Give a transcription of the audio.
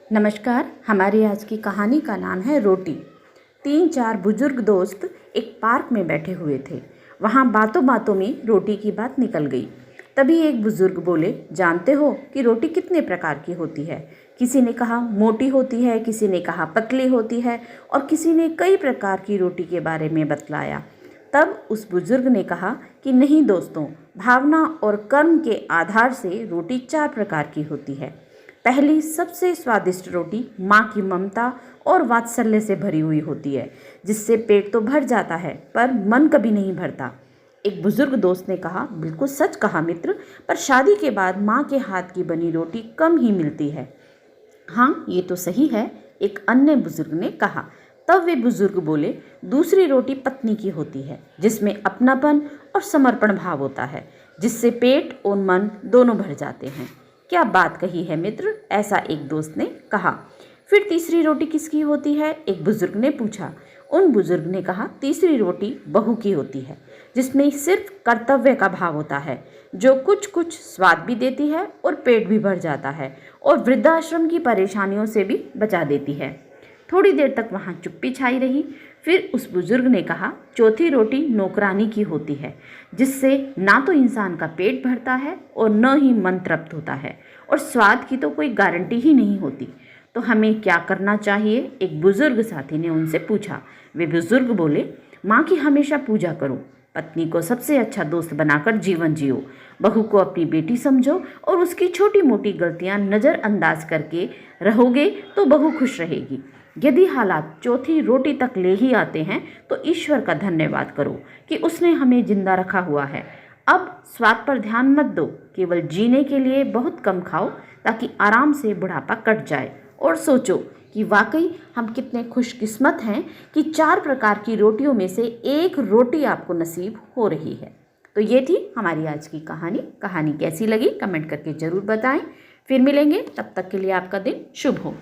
नमस्कार। हमारी आज की कहानी का नाम है रोटी। 3-4 बुजुर्ग दोस्त एक पार्क में बैठे हुए थे। वहाँ बातों बातों में रोटी की बात निकल गई। तभी एक बुजुर्ग बोले, जानते हो कि रोटी कितने प्रकार की होती है? किसी ने कहा मोटी होती है, किसी ने कहा पतली होती है और किसी ने कई प्रकार की रोटी के बारे में बतलाया। तब उस बुजुर्ग ने कहा कि नहीं दोस्तों, भावना और कर्म के आधार से रोटी 4 प्रकार की होती है। पहली सबसे स्वादिष्ट रोटी माँ की ममता और वात्सल्य से भरी हुई होती है, जिससे पेट तो भर जाता है पर मन कभी नहीं भरता। एक बुजुर्ग दोस्त ने कहा, बिल्कुल सच कहा मित्र, पर शादी के बाद माँ के हाथ की बनी रोटी कम ही मिलती है। हाँ, ये तो सही है, एक अन्य बुजुर्ग ने कहा। तब वे बुजुर्ग बोले, दूसरी रोटी पत्नी की होती है, जिसमें अपनापन और समर्पण भाव होता है, जिससे पेट और मन दोनों भर जाते हैं। क्या बात कही है मित्र, ऐसा एक दोस्त ने कहा। फिर तीसरी रोटी किसकी होती है? एक बुजुर्ग ने पूछा। उन बुजुर्ग ने कहा, तीसरी रोटी बहू की होती है, जिसमें सिर्फ कर्तव्य का भाव होता है, जो कुछ कुछ स्वाद भी देती है और पेट भी भर जाता है और वृद्धाश्रम की परेशानियों से भी बचा देती है। थोड़ी देर तक वहाँ चुप्पी छाई रही। फिर उस बुजुर्ग ने कहा, चौथी रोटी नौकरानी की होती है, जिससे ना तो इंसान का पेट भरता है और न ही मन तृप्त होता है, और स्वाद की तो कोई गारंटी ही नहीं होती। तो हमें क्या करना चाहिए? एक बुजुर्ग साथी ने उनसे पूछा। वे बुजुर्ग बोले, माँ की हमेशा पूजा करो, पत्नी को सबसे अच्छा दोस्त बनाकर जीवन जियो, बहू को अपनी बेटी समझो और उसकी छोटी मोटी गलतियाँ नज़रअंदाज करके रहोगे तो बहू खुश रहेगी। यदि हालात चौथी रोटी तक ले ही आते हैं तो ईश्वर का धन्यवाद करो कि उसने हमें जिंदा रखा हुआ है। अब स्वाद पर ध्यान मत दो, केवल जीने के लिए बहुत कम खाओ ताकि आराम से बुढ़ापा कट जाए। और सोचो कि वाकई हम कितने खुशकिस्मत हैं कि 4 प्रकार की रोटियों में से एक रोटी आपको नसीब हो रही है। तो ये थी हमारी आज की कहानी कैसी लगी कमेंट करके ज़रूर बताएं। फिर मिलेंगे, तब तक के लिए आपका दिन शुभ हो।